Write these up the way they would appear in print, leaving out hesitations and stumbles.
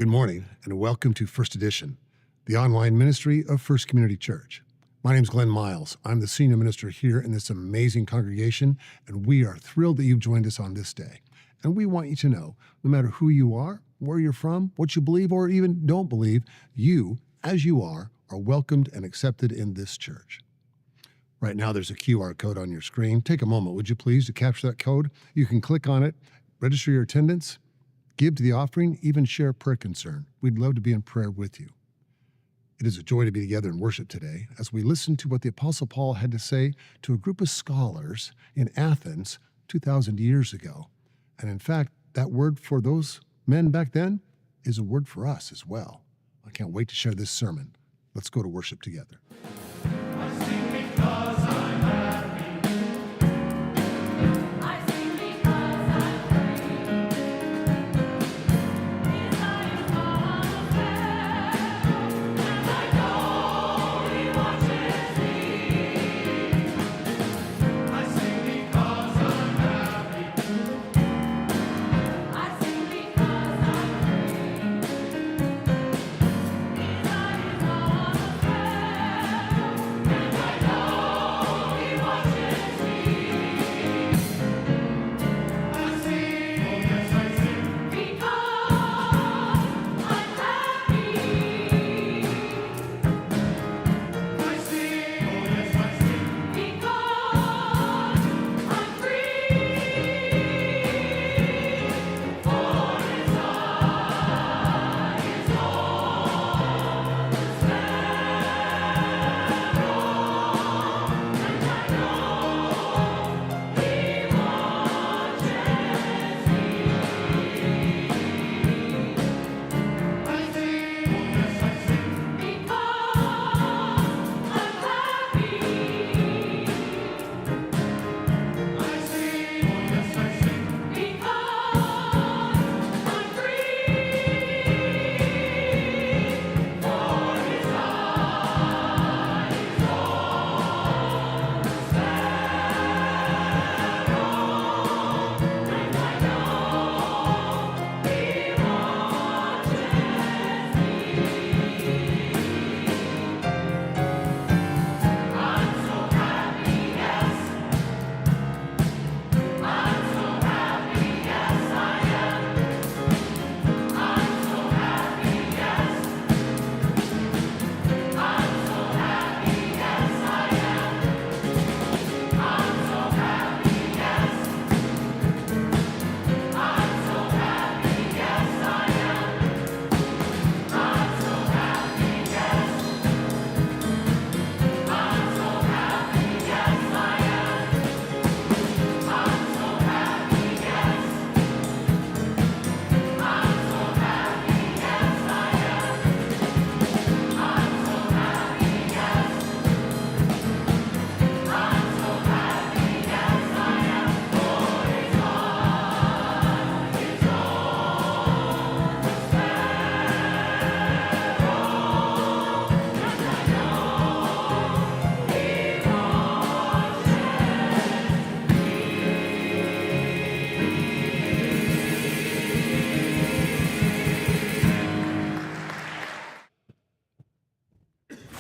morning and welcome to First Edition, the online ministry of First Community Church. My name is Glenn Miles. I'm the senior minister here in this amazing congregation, and we are thrilled that you've joined us on this day. And we want you to know, no matter who you are, where you're from, what you believe or even don't believe, you, as you are welcomed and accepted in this church. Right now, there's a QR code on your screen. Take a moment, would you please, to capture that code. You can click on it, register your attendance, give to the offering, even share a prayer concern. We'd love to be in prayer with you. It is a joy to be together in worship today as we listen to what the Apostle Paul had to say to a group of scholars in Athens 2,000 years ago. And in fact, that word for those men back then is a word for us as well. I can't wait to share this sermon. Let's go to worship together.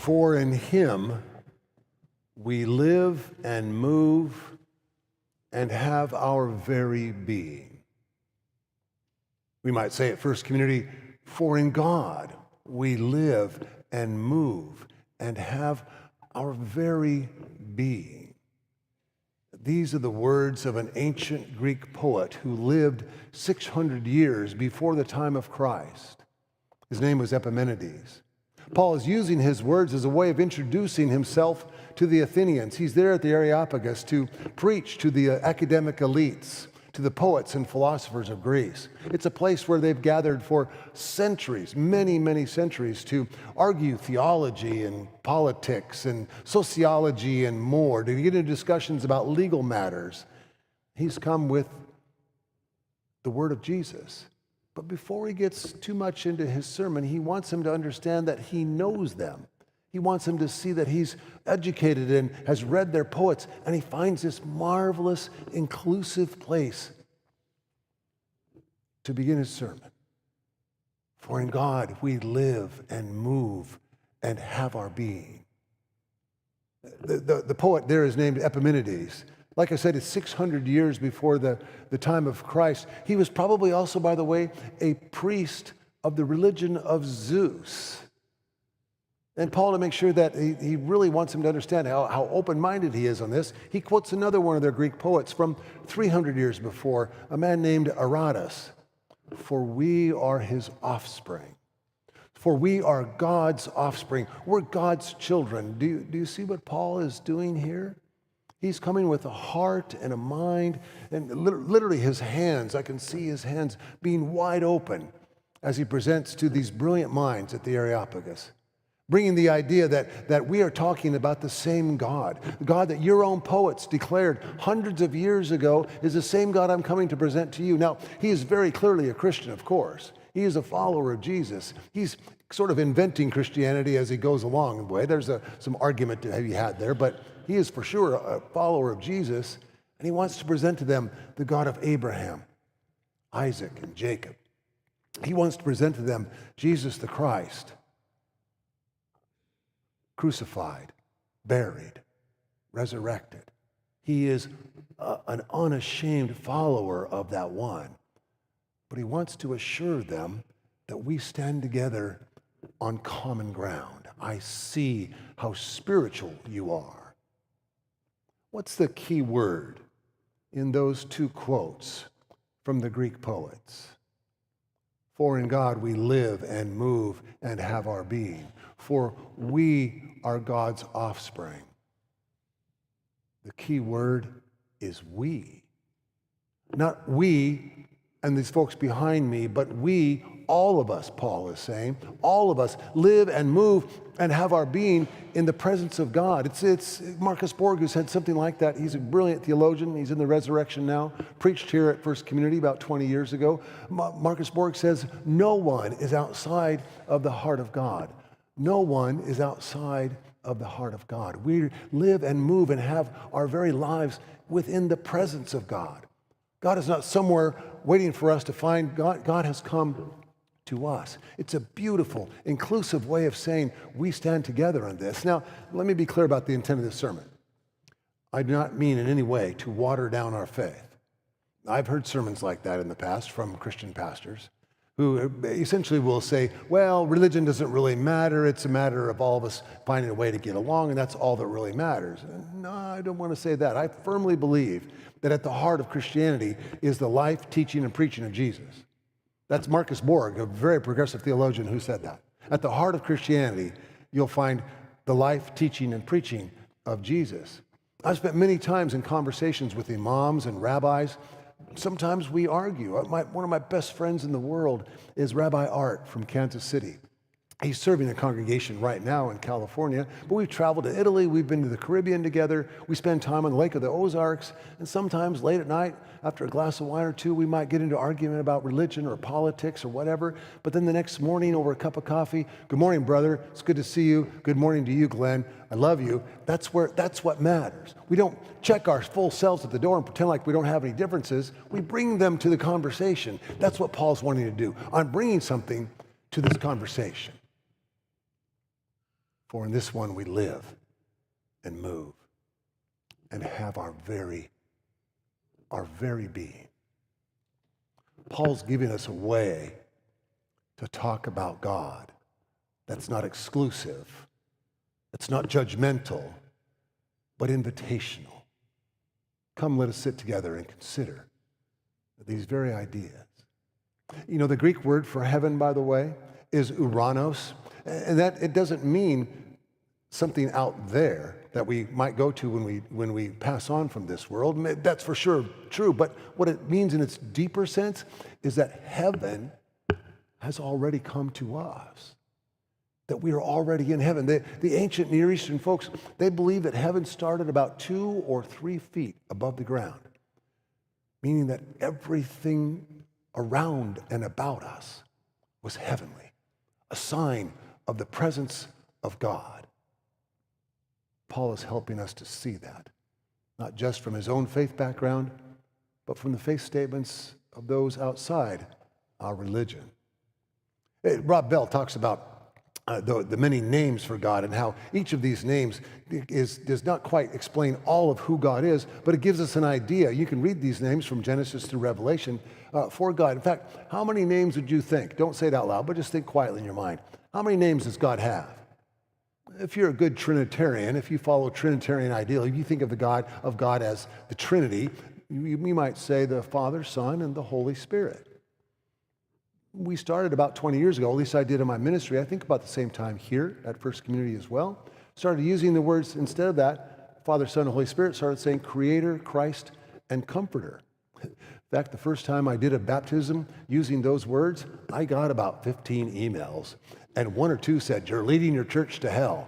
For in him we live and move and have our very being. We might say at First Community, for in God we live and move and have our very being. These are the words of an ancient Greek poet who lived 600 years before the time of Christ. His name was Epimenides. Paul is using his words as a way of introducing himself to the Athenians. He's there at the Areopagus to preach to the academic elites, to the poets and philosophers of Greece. It's a place where they've gathered for centuries, many, many centuries, to argue theology and politics and sociology and more, to get into discussions about legal matters. He's come with the word of Jesus. But before he gets too much into his sermon, he wants them to understand that he knows them. He wants them to see that he's educated and has read their poets, and he finds this marvelous, inclusive place to begin his sermon. For in God we live and move and have our being. The poet there is named Epimenides. Like I said, it's 600 years before the time of Christ. He was probably also, by the way, a priest of the religion of Zeus. And Paul, to make sure that he really wants him to understand how open-minded he is on this, he quotes another one of their Greek poets from 300 years before, a man named Aratus. For we are his offspring. For we are God's offspring. We're God's children. Do you see what Paul is doing here? He's coming with a heart and a mind, and literally his hands. I can see his hands being wide open as he presents to these brilliant minds at the Areopagus, bringing the idea that we are talking about the same God. The God that your own poets declared hundreds of years ago is the same God I'm coming to present to you. Now, he is very clearly a Christian, of course. He is a follower of Jesus. He's sort of inventing Christianity as he goes along. There's some argument to be had there, but he is for sure a follower of Jesus, and he wants to present to them the God of Abraham, Isaac, and Jacob. He wants to present to them Jesus the Christ, crucified, buried, resurrected. He is an unashamed follower of that one. But he wants to assure them that we stand together on common ground. I see how spiritual you are. What's the key word in those two quotes from the Greek poets? For in God we live and move and have our being. For we are God's offspring. The key word is we. Not we and these folks behind me, but we, all of us, Paul is saying, all of us live and move and have our being in the presence of God. It's Marcus Borg who said something like that. He's a brilliant theologian. He's in the resurrection now, preached here at First Community about 20 years ago. Marcus Borg says, no one is outside of the heart of God. No one is outside of the heart of God. We live and move and have our very lives within the presence of God. God is not somewhere waiting for us to find God. God has come to us. It's a beautiful, inclusive way of saying we stand together on this. Now, let me be clear about the intent of this sermon. I do not mean in any way to water down our faith. I've heard sermons like that in the past from Christian pastors who essentially will say, well, religion doesn't really matter. It's a matter of all of us finding a way to get along, and that's all that really matters. No, I don't want to say that. I firmly believe that at the heart of Christianity is the life, teaching, and preaching of Jesus. That's Marcus Borg, a very progressive theologian, who said that. At the heart of Christianity, you'll find the life, teaching, and preaching of Jesus. I've spent many times in conversations with imams and rabbis. Sometimes we argue. One of my best friends in the world is Rabbi Art from Kansas City. He's serving a congregation right now in California, but we've traveled to Italy, we've been to the Caribbean together, we spend time on the Lake of the Ozarks, and sometimes late at night, after a glass of wine or two, we might get into argument about religion or politics or whatever, but then the next morning over a cup of coffee, good morning, brother, it's good to see you, good morning to you, Glenn, I love you. That's what matters. We don't check our full selves at the door and pretend like we don't have any differences. We bring them to the conversation. That's what Paul's wanting to do. I'm bringing something to this conversation. For in this one we live and move and have our very being. Paul's giving us a way to talk about God that's not exclusive, that's not judgmental, but invitational. Come, let us sit together and consider these very ideas. You know, the Greek word for heaven, by the way, is uranos. And that it doesn't mean something out there that we might go to when we pass on from this world. That's for sure true. But what it means in its deeper sense is that heaven has already come to us. That we are already in heaven. The ancient Near Eastern folks, they believed that heaven started about 2 or 3 feet above the ground, meaning that everything around and about us was heavenly, a sign of the presence of God. Paul is helping us to see that, not just from his own faith background, but from the faith statements of those outside our religion. Rob Bell talks about the many names for God and how each of these names does not quite explain all of who God is, but it gives us an idea. You can read these names from Genesis through Revelation for God. In fact, how many names would you think? Don't say it out loud, but just think quietly in your mind. How many names does God have? If you're a good Trinitarian, if you follow Trinitarian ideal, if you think of God as the Trinity, you might say the Father, Son, and the Holy Spirit. We started about 20 years ago, at least I did in my ministry, I think about the same time here at First Community as well. Started using the words, instead of that, Father, Son, and Holy Spirit, started saying Creator, Christ, and Comforter. In fact, the first time I did a baptism using those words, I got about 15 emails, and one or two said, "You're leading your church to hell."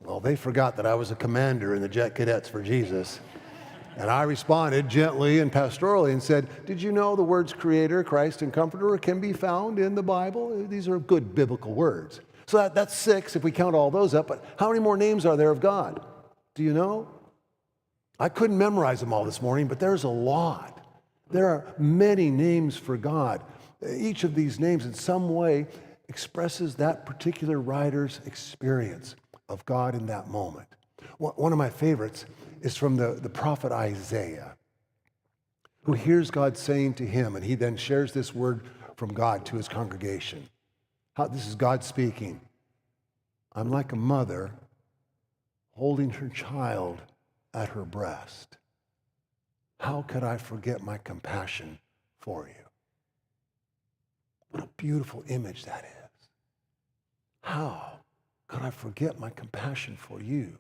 Well, they forgot that I was a commander in the Jet Cadets for Jesus. And I responded gently and pastorally and said, "Did you know the words Creator, Christ, and Comforter can be found in the Bible? These are good biblical words." So that's 6 if we count all those up, but how many more names are there of God? Do you know? I couldn't memorize them all this morning, but there's a lot. There are many names for God. Each of these names in some way expresses that particular writer's experience of God in that moment. One of my favorites is from the prophet Isaiah, who hears God saying to him, and he then shares this word from God to his congregation. This is God speaking. "I'm like a mother holding her child at her breast. How could I forget my compassion for you?" What a beautiful image that is. How could I forget my compassion for you?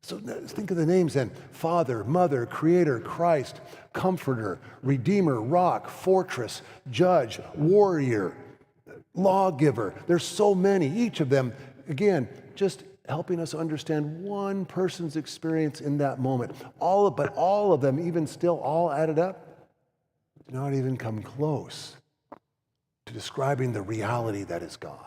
So think of the names then: Father, Mother, Creator, Christ, Comforter, Redeemer, Rock, Fortress, Judge, Warrior, Lawgiver. There's so many, each of them, again, just helping us understand one person's experience in that moment. But all of them, even still all added up, do not even come close to describing the reality that is God.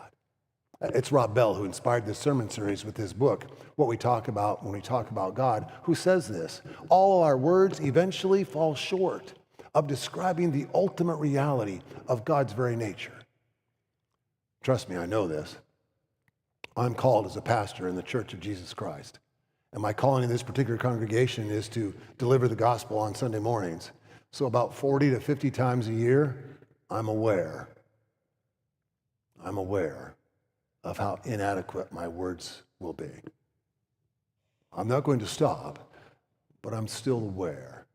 It's Rob Bell who inspired this sermon series with his book, What We Talk About When We Talk About God, who says this: "All our words eventually fall short of describing the ultimate reality of God's very nature." Trust me, I know this. I'm called as a pastor in the Church of Jesus Christ, and my calling in this particular congregation is to deliver the gospel on Sunday mornings. So about 40 to 50 times a year, I'm aware of how inadequate my words will be. I'm not going to stop, but I'm still aware.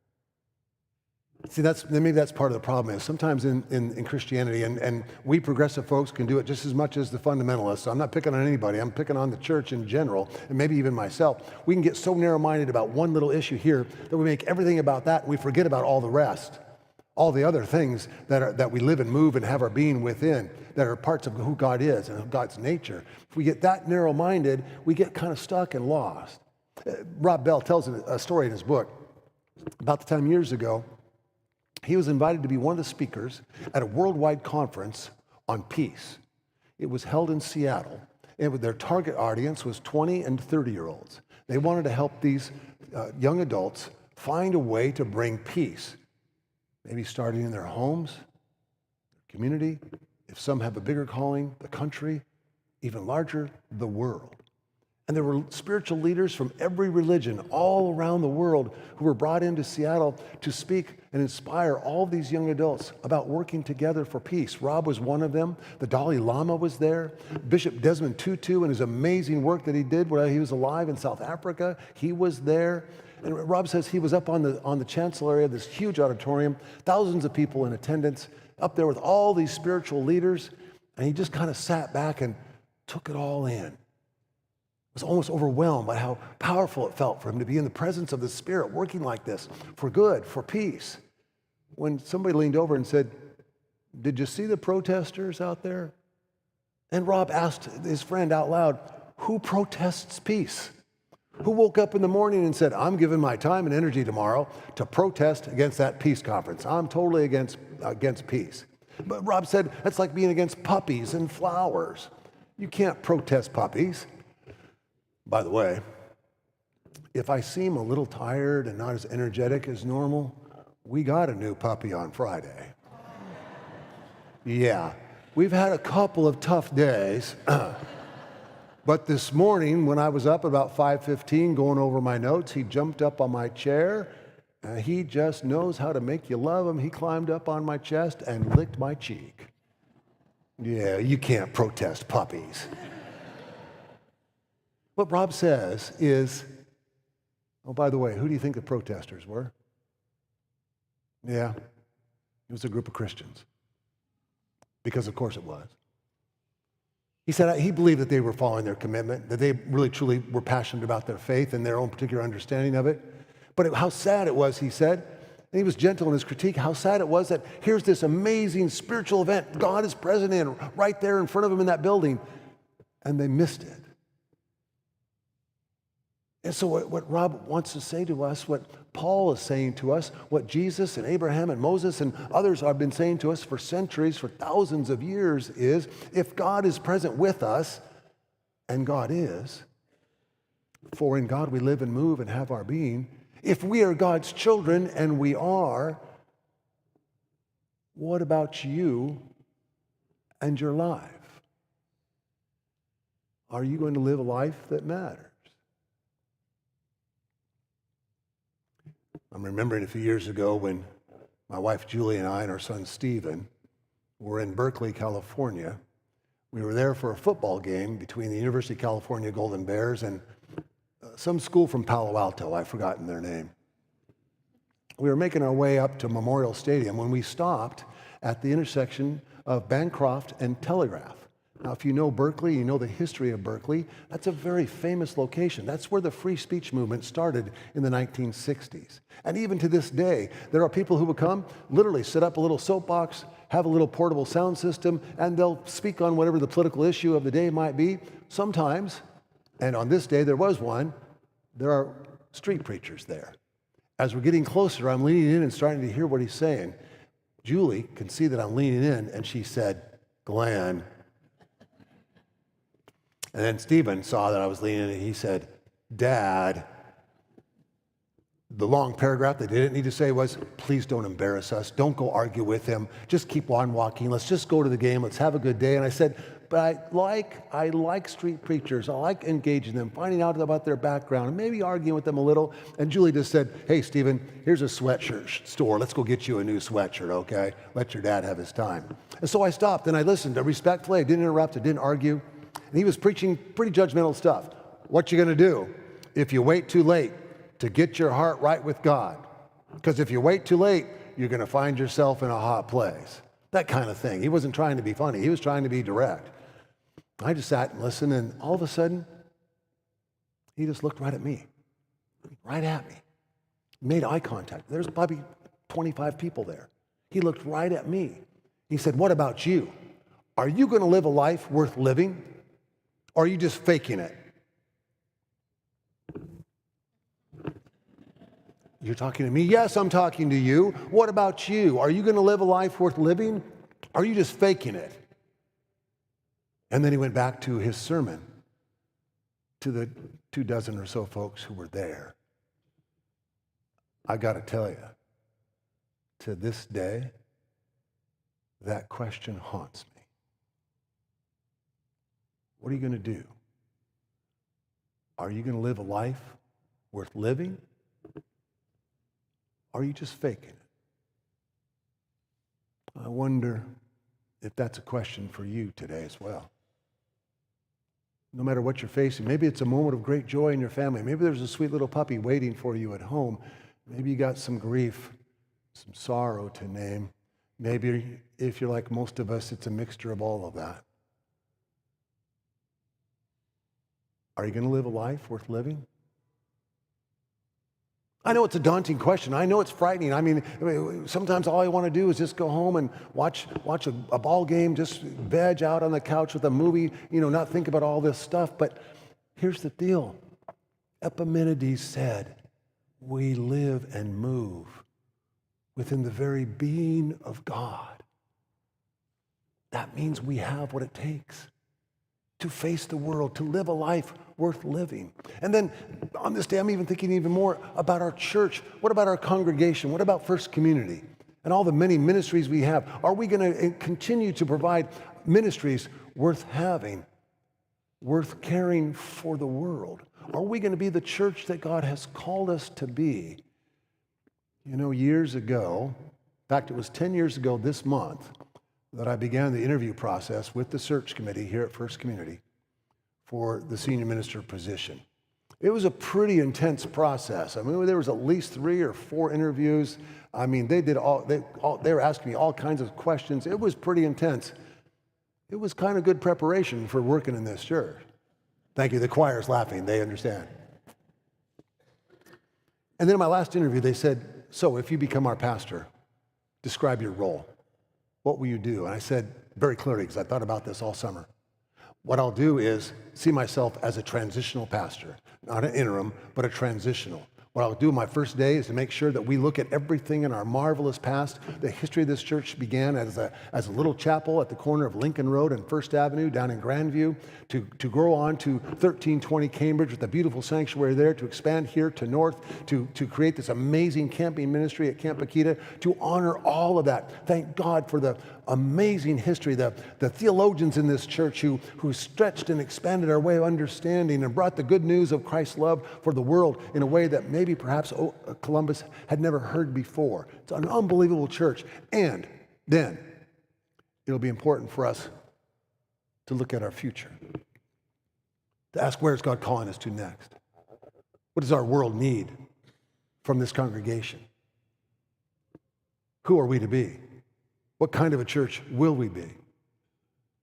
See, maybe that's part of the problem is sometimes in Christianity, and we progressive folks can do it just as much as the fundamentalists. So I'm not picking on anybody. I'm picking on the church in general, and maybe even myself. We can get so narrow-minded about one little issue here that we make everything about that, and we forget about all the rest. All the other things that we live and move and have our being within, that are parts of who God is and God's nature. If we get that narrow-minded, we get kind of stuck and lost. Rob Bell tells a story in his book. About the time years ago, he was invited to be one of the speakers at a worldwide conference on peace. It was held in Seattle, and their target audience was 20 and 30-year-olds. They wanted to help these young adults find a way to bring peace. Maybe starting in their homes, their community, if some have a bigger calling, the country, even larger, the world. And there were spiritual leaders from every religion all around the world who were brought into Seattle to speak and inspire all of these young adults about working together for peace. Rob was one of them. The Dalai Lama was there. Bishop Desmond Tutu and his amazing work that he did while he was alive in South Africa, he was there. And Rob says he was up on the chancel area of this huge auditorium, thousands of people in attendance, up there with all these spiritual leaders, and he just kind of sat back and took it all in. Was almost overwhelmed by how powerful it felt for him to be in the presence of the Spirit, working like this for good, for peace. When somebody leaned over and said, "Did you see the protesters out there?" And Rob asked his friend out loud, "Who protests peace? Who woke up in the morning and said, I'm giving my time and energy tomorrow to protest against that peace conference. I'm totally against peace." But Rob said, that's like being against puppies and flowers. You can't protest puppies. By the way, if I seem a little tired and not as energetic as normal, we got a new puppy on Friday. Yeah, we've had a couple of tough days. But this morning, when I was up about 5:15 going over my notes, he jumped up on my chair. He just knows how to make you love him. He climbed up on my chest and licked my cheek. Yeah, you can't protest puppies. What Rob says is, oh, by the way, who do you think the protesters were? Yeah, it was a group of Christians. Because of course it was. He said he believed that they were following their commitment, that they really truly were passionate about their faith and their own particular understanding of it. But how sad it was, he said, and he was gentle in his critique, how sad it was that here's this amazing spiritual event, God is present in, right there in front of him in that building, and they missed it. And so what Rob wants to say to us, what Paul is saying to us, what Jesus and Abraham and Moses and others have been saying to us for centuries, for thousands of years is, if God is present with us, and God is, for in God we live and move and have our being, if we are God's children, and we are, what about you and your life? Are you going to live a life that matters? I'm remembering a few years ago when my wife Julie and I and our son Stephen were in Berkeley, California. We were there for a football game between the University of California Golden Bears and some school from Palo Alto. I've forgotten their name. We were making our way up to Memorial Stadium when we stopped at the intersection of Bancroft and Telegraph. Now, if you know Berkeley, you know the history of Berkeley, that's a very famous location. That's where the free speech movement started in the 1960s. And even to this day, there are people who will come, literally set up a little soapbox, have a little portable sound system, and they'll speak on whatever the political issue of the day might be. Sometimes, and on this day there was one, there are street preachers there. As we're getting closer, I'm leaning in and starting to hear what he's saying. Julie can see that I'm leaning in, and she said, "Glenn." And then Stephen saw that I was leaning in, and he said, "Dad." The long paragraph that they didn't need to say was, "Please don't embarrass us. Don't go argue with him. Just keep on walking. Let's just go to the game. Let's have a good day." And I said, but I like street preachers. I like engaging them, finding out about their background, and maybe arguing with them a little. And Julie just said, "Hey, Stephen, here's a sweatshirt store. Let's go get you a new sweatshirt, okay? Let your dad have his time." And so I stopped and I listened respectfully. I didn't interrupt. I didn't argue. And he was preaching pretty judgmental stuff. What you gonna do if you wait too late to get your heart right with God? Because if you wait too late, you're gonna find yourself in a hot place. That kind of thing. He wasn't trying to be funny. He was trying to be direct. I just sat and listened, and all of a sudden, he just looked right at me. Right at me. Made eye contact. There's probably 25 people there. He looked right at me. He said, "What about you? Are you gonna live a life worth living? Or are you just faking it?" You're talking to me? Yes, I'm talking to you. What about you? Are you going to live a life worth living? Or are you just faking it? And then he went back to his sermon to the 24 or so folks who were there. I got to tell you, to this day, that question haunts me. What are you going to do? Are you going to live a life worth living? Or are you just faking it? I wonder if that's a question for you today as well. No matter what you're facing, maybe it's a moment of great joy in your family. Maybe there's a sweet little puppy waiting for you at home. Maybe you got some grief, some sorrow to name. Maybe, if you're like most of us, it's a mixture of all of that. Are you going to live a life worth living? I know it's a daunting question. I know it's frightening. I mean, sometimes all I want to do is just go home and watch a ball game, just veg out on the couch with a movie, not think about all this stuff. But here's the deal. Epimenides said, we live and move within the very being of God. That means we have what it takes to face the world, to live a life worth living. And then on this day, I'm even thinking even more about our church. What about our congregation? What about First Community? And all the many ministries we have. Are we going to continue to provide ministries worth having, worth caring for the world? Are we going to be the church that God has called us to be? You know, years ago, in fact, it was 10 years ago this month that I began the interview process with the search committee here at First Community for the senior minister position. It was a pretty intense process. I mean, there was at least 3 or 4 interviews. I mean, they were asking me all kinds of questions. It was pretty intense. It was kind of good preparation for working in this church. Thank you. The choir's laughing. They understand. And then in my last interview, they said, so if you become our pastor, describe your role. What will you do? And I said very clearly, because I thought about this all summer, what I'll do is see myself as a transitional pastor, not an interim, but a transitional. What I'll do my first day is to make sure that we look at everything in our marvelous past. The history of this church began as a little chapel at the corner of Lincoln Road and First Avenue down in Grandview, to grow on to 1320 Cambridge with a beautiful sanctuary there, to expand here to north, to create this amazing camping ministry at Camp Akita, to honor all of that. Thank God for the amazing history, the theologians in this church who stretched and expanded our way of understanding and brought the good news of Christ's love for the world in a way that maybe perhaps Columbus had never heard before. It's an unbelievable church. And then it'll be important for us to look at our future, to ask, where is God calling us to next? What does our world need from this congregation? Who are we to be? What kind of a church will we be?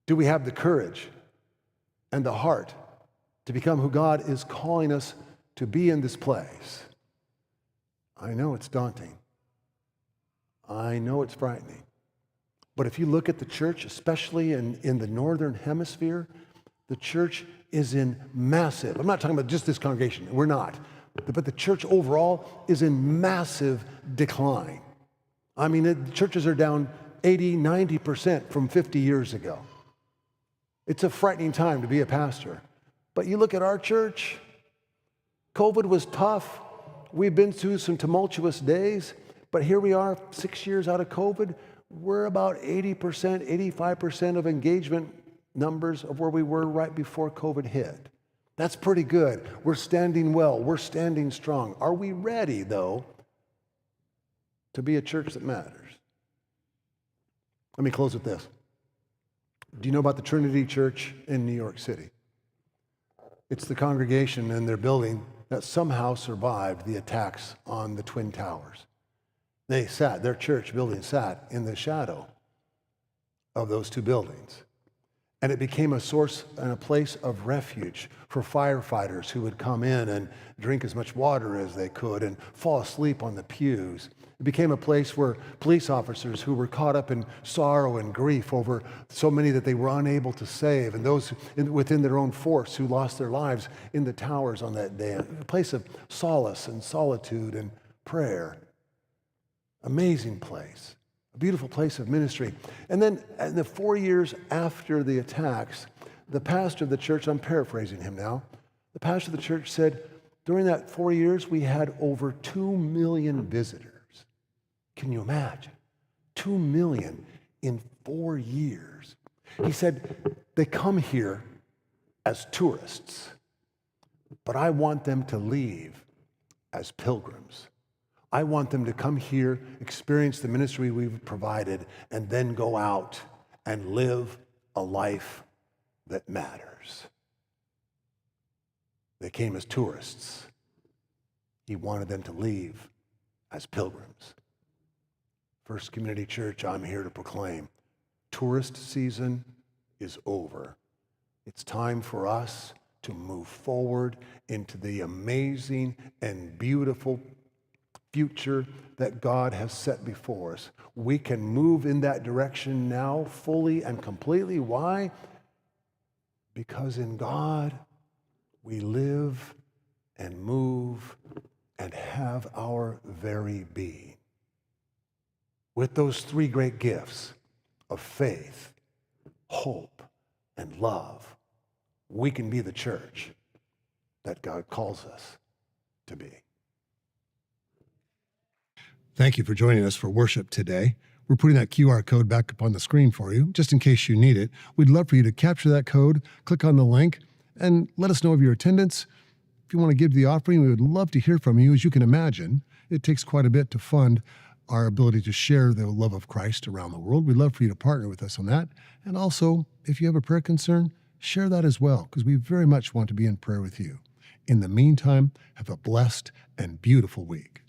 Do we have the courage and the heart to become who God is calling us to be in this place? I know it's daunting. I know it's frightening. But if you look at the church, especially in the northern hemisphere, the church is in massive, I'm not talking about just this congregation, we're not, but the church overall is in massive decline. I mean, the churches are down 80, 90% from 50 years ago. It's a frightening time to be a pastor. But you look at our church, COVID was tough. We've been through some tumultuous days, but here we are 6 years out of COVID. We're about 80%, 85% of engagement numbers of where we were right before COVID hit. That's pretty good. We're standing well. We're standing strong. Are we ready, though, to be a church that matters? Let me close with this. Do you know about the Trinity Church in New York City? It's the congregation in their building that somehow survived the attacks on the Twin Towers. Their church building sat in the shadow of those 2 buildings. And it became a source and a place of refuge for firefighters who would come in and drink as much water as they could and fall asleep on the pews. It became a place where police officers who were caught up in sorrow and grief over so many that they were unable to save, and those within their own force who lost their lives in the towers on that day. A place of solace and solitude and prayer. Amazing place. A beautiful place of ministry. And then in the 4 years after the attacks, the pastor of the church, I'm paraphrasing him now, the pastor of the church said, during that 4 years, we had over 2 million visitors. Can you imagine? 2 million in 4 years. He said, they come here as tourists, but I want them to leave as pilgrims. I want them to come here, experience the ministry we've provided, and then go out and live a life that matters. They came as tourists. He wanted them to leave as pilgrims. First Community Church, I'm here to proclaim, tourist season is over. It's time for us to move forward into the amazing and beautiful future that God has set before us. We can move in that direction now fully and completely. Why? Because in God we live and move and have our very being. With those 3 great gifts of faith, hope, and love, we can be the church that God calls us to be. Thank you for joining us for worship today. We're putting that QR code back up on the screen for you, just in case you need it. We'd love for you to capture that code, click on the link, and let us know of your attendance. If you want to give to the offering, we would love to hear from you. As you can imagine, it takes quite a bit to fund our ability to share the love of Christ around the world. We'd love for you to partner with us on that. And also, if you have a prayer concern, share that as well, because we very much want to be in prayer with you. In the meantime, have a blessed and beautiful week.